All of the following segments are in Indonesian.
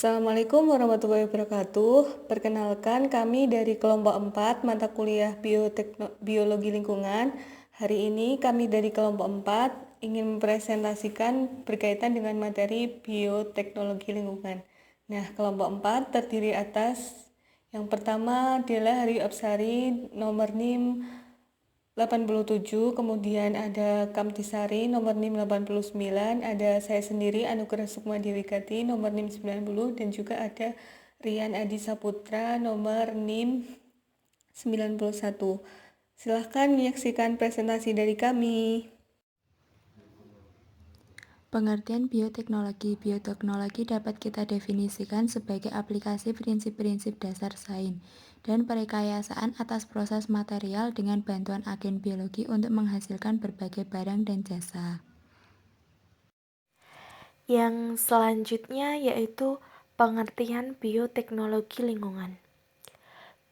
Assalamualaikum warahmatullahi wabarakatuh. Perkenalkan kami dari kelompok 4 mata kuliah Biologi Lingkungan. Hari ini kami dari kelompok 4 ingin mempresentasikan berkaitan dengan materi bioteknologi lingkungan. Nah, kelompok 4 terdiri atas yang pertama adalah Hari Absari nomor NIM 87, kemudian ada Kamtisari nomor NIM 89, ada saya sendiri Anugerah Sukma Dewi Gati nomor NIM 90, dan juga ada Rian Adi Saputra nomor NIM 91. Silahkan menyaksikan presentasi dari kami. Pengertian bioteknologi. Bioteknologi dapat kita definisikan sebagai aplikasi prinsip-prinsip dasar sains dan perekayasaan atas proses material dengan bantuan agen biologi untuk menghasilkan berbagai barang dan jasa. Yang selanjutnya yaitu pengertian bioteknologi lingkungan.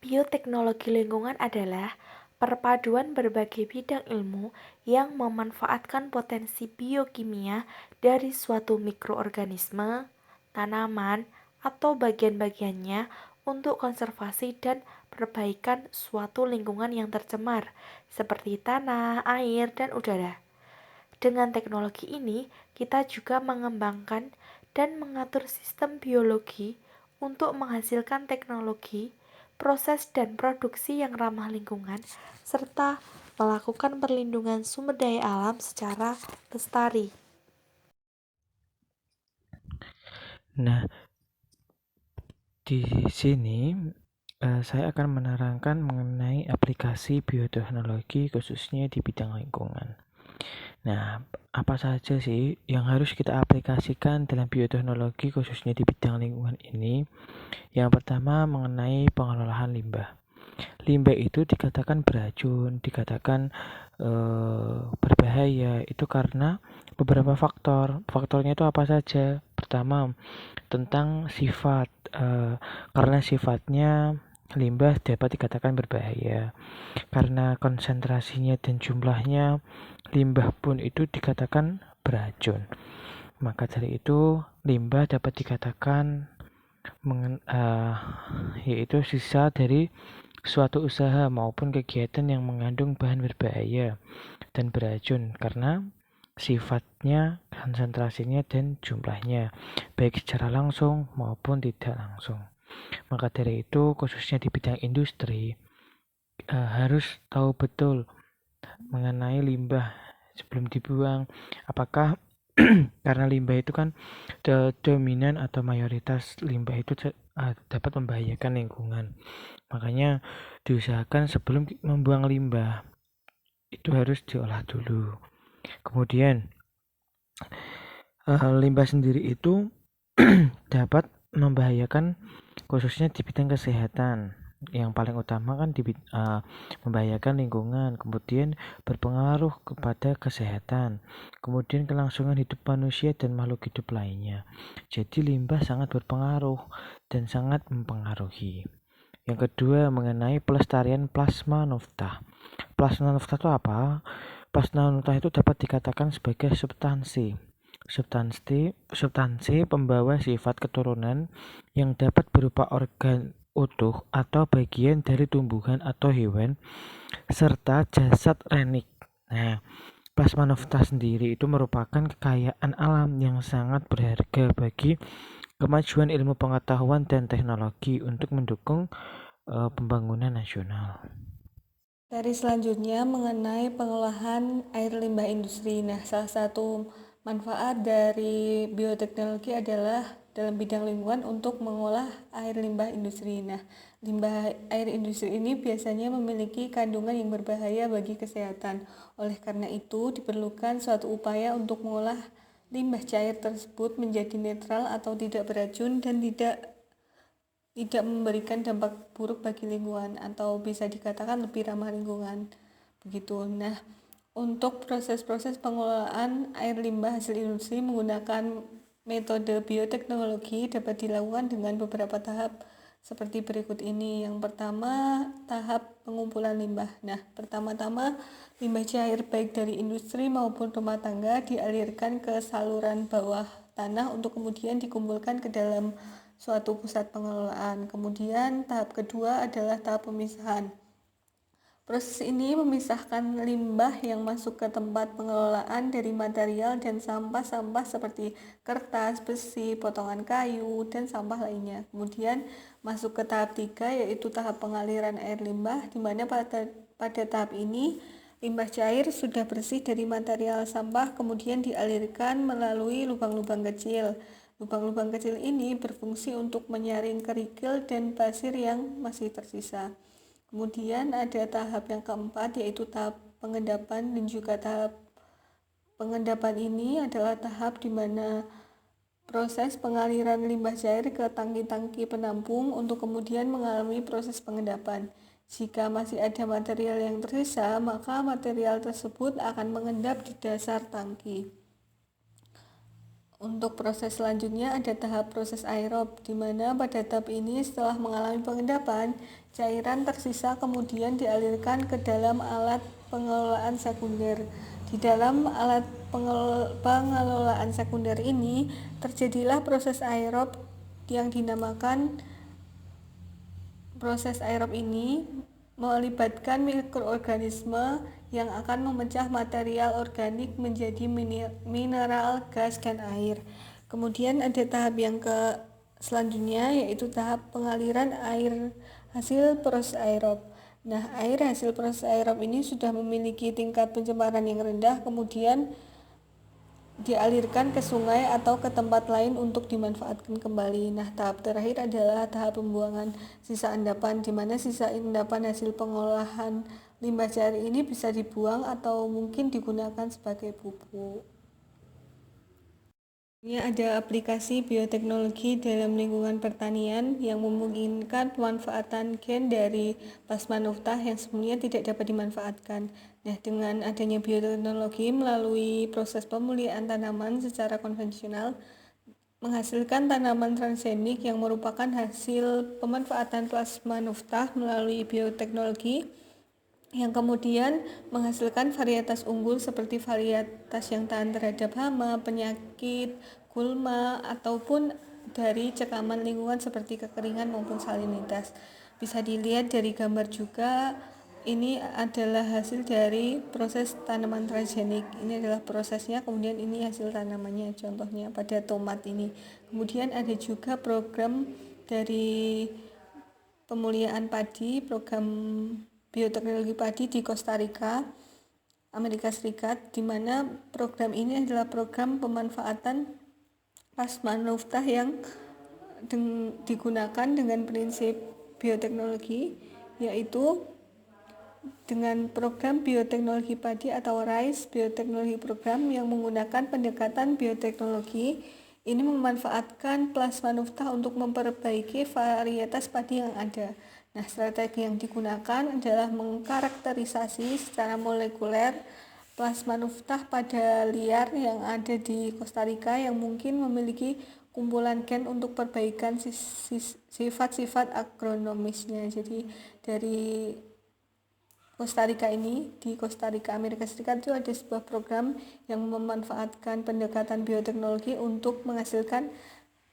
Bioteknologi lingkungan adalah perpaduan berbagai bidang ilmu yang memanfaatkan potensi biokimia dari suatu mikroorganisme, tanaman, atau bagian-bagiannya untuk konservasi dan perbaikan suatu lingkungan yang tercemar, seperti tanah, air, dan udara. Dengan teknologi ini, kita juga mengembangkan dan mengatur sistem biologi untuk menghasilkan teknologi, proses dan produksi yang ramah lingkungan, serta melakukan perlindungan sumber daya alam secara lestari. Nah, di sini saya akan menerangkan mengenai aplikasi bioteknologi khususnya di bidang lingkungan. Nah, apa saja sih yang harus kita aplikasikan dalam bioteknologi khususnya di bidang lingkungan ini? Yang pertama mengenai pengelolaan limbah. Limbah itu dikatakan beracun, dikatakan berbahaya itu karena beberapa faktor. Faktornya itu apa saja? Pertama, tentang sifat, karena sifatnya limbah dapat dikatakan berbahaya. Karena konsentrasinya dan jumlahnya limbah pun itu dikatakan beracun. Maka dari itu limbah dapat dikatakan yaitu sisa dari suatu usaha maupun kegiatan yang mengandung bahan berbahaya dan beracun karena sifatnya, konsentrasinya, dan jumlahnya, baik secara langsung maupun tidak langsung. Maka dari itu, khususnya di bidang industri, harus tahu betul mengenai limbah sebelum dibuang. Apakah karena limbah itu kan dominan atau mayoritas limbah itu dapat membahayakan lingkungan. Makanya diusahakan sebelum membuang limbah itu harus diolah dulu. Kemudian limbah sendiri itu dapat membahayakan khususnya di bidang kesehatan. Yang paling utama kan membahayakan lingkungan, kemudian berpengaruh kepada kesehatan, kemudian kelangsungan hidup manusia dan makhluk hidup lainnya. Jadi limbah sangat berpengaruh dan sangat mempengaruhi. Yang kedua mengenai pelestarian plasma naftah. Plasma naftah itu apa? Plasma naftah itu dapat dikatakan sebagai substansi pembawa sifat keturunan yang dapat berupa organ utuh atau bagian dari tumbuhan atau hewan serta jasad renik. Nah, plasma naftah sendiri itu merupakan kekayaan alam yang sangat berharga bagi kemajuan ilmu pengetahuan dan teknologi untuk mendukung pembangunan nasional. Dari selanjutnya mengenai pengolahan air limbah industri. Nah, salah satu manfaat dari bioteknologi adalah dalam bidang lingkungan untuk mengolah air limbah industri. Nah, limbah air industri ini biasanya memiliki kandungan yang berbahaya bagi kesehatan. Oleh karena itu, diperlukan suatu upaya untuk mengolah limbah cair tersebut menjadi netral atau tidak beracun dan tidak memberikan dampak buruk bagi lingkungan atau bisa dikatakan lebih ramah lingkungan begitu. Nah, untuk proses-proses pengelolaan air limbah hasil industri menggunakan metode bioteknologi dapat dilakukan dengan beberapa tahap seperti berikut ini. Yang pertama, tahap pengumpulan limbah. Nah, pertama-tama limbah cair baik dari industri maupun rumah tangga dialirkan ke saluran bawah tanah untuk kemudian dikumpulkan ke dalam suatu pusat pengelolaan. Kemudian tahap kedua adalah tahap pemisahan. Proses ini memisahkan limbah yang masuk ke tempat pengelolaan dari material dan sampah-sampah seperti kertas, besi, potongan kayu, dan sampah lainnya. Kemudian masuk ke tahap 3 yaitu tahap pengaliran air limbah, di mana pada tahap ini limbah cair sudah bersih dari material sampah kemudian dialirkan melalui lubang-lubang kecil. Lubang-lubang kecil ini berfungsi untuk menyaring kerikil dan pasir yang masih tersisa. Kemudian ada tahap yang keempat yaitu tahap pengendapan, dan juga tahap pengendapan ini adalah tahap di mana proses pengaliran limbah cair ke tangki-tangki penampung untuk kemudian mengalami proses pengendapan. Jika masih ada material yang tersisa, maka material tersebut akan mengendap di dasar tangki. Untuk proses selanjutnya ada tahap proses aerob, di mana pada tahap ini setelah mengalami pengendapan, cairan tersisa kemudian dialirkan ke dalam alat pengelolaan sekunder. Di dalam alat pengelolaan sekunder ini terjadilah proses aerob yang dinamakan proses aerob ini melibatkan mikroorganisme yang akan memecah material organik menjadi mineral, gas, dan air. Kemudian ada tahap yang selanjutnya yaitu tahap pengaliran air hasil proses aerob. Nah, air hasil proses aerob ini sudah memiliki tingkat pencemaran yang rendah, kemudian dialirkan ke sungai atau ke tempat lain untuk dimanfaatkan kembali. Nah, tahap terakhir adalah tahap pembuangan sisa endapan, di mana sisa endapan hasil pengolahan limbah cair ini bisa dibuang atau mungkin digunakan sebagai pupuk. Ini ada aplikasi bioteknologi dalam lingkungan pertanian yang memungkinkan pemanfaatan gen dari plasma naftah yang sebelumnya tidak dapat dimanfaatkan. Nah, dengan adanya bioteknologi melalui proses pemulihan tanaman secara konvensional, menghasilkan tanaman transgenik yang merupakan hasil pemanfaatan plasma naftah melalui bioteknologi, yang kemudian menghasilkan varietas unggul seperti varietas yang tahan terhadap hama, penyakit, gulma, ataupun dari cekaman lingkungan seperti kekeringan maupun salinitas. Bisa dilihat dari gambar juga, ini adalah hasil dari proses tanaman transgenik. Ini adalah prosesnya, kemudian ini hasil tanamannya, contohnya pada tomat ini. Kemudian ada juga program dari pemulihan padi, program bioteknologi padi di Costa Rica, Amerika Serikat, di mana program ini adalah program pemanfaatan plasma naftah yang digunakan dengan prinsip bioteknologi, yaitu dengan program bioteknologi padi atau RISE bioteknologi program yang menggunakan pendekatan bioteknologi. Ini memanfaatkan plasma naftah untuk memperbaiki varietas padi yang ada. Nah, strategi yang digunakan adalah mengkarakterisasi secara molekuler plasma naftah pada liar yang ada di Costa Rica yang mungkin memiliki kumpulan gen untuk perbaikan sifat-sifat agronomisnya. Jadi dari Costa Rica ini, di Costa Rica, Amerika Serikat itu ada sebuah program yang memanfaatkan pendekatan bioteknologi untuk menghasilkan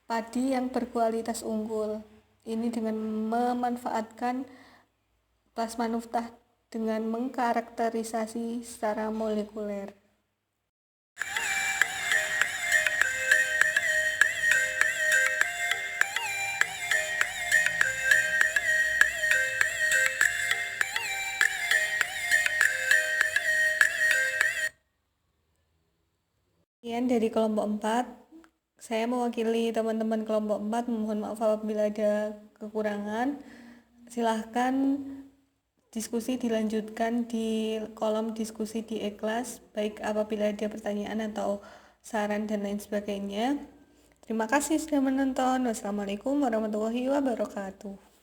padi yang berkualitas unggul. Ini dengan memanfaatkan plasma naftah dengan mengkarakterisasi secara molekuler. Sekian dari kelompok 4. Saya mewakili teman-teman kelompok 4, mohon maaf apabila ada kekurangan. Silahkan diskusi dilanjutkan di kolom diskusi di e-class, baik apabila ada pertanyaan atau saran dan lain sebagainya. Terima kasih sudah menonton. Wassalamualaikum warahmatullahi wabarakatuh.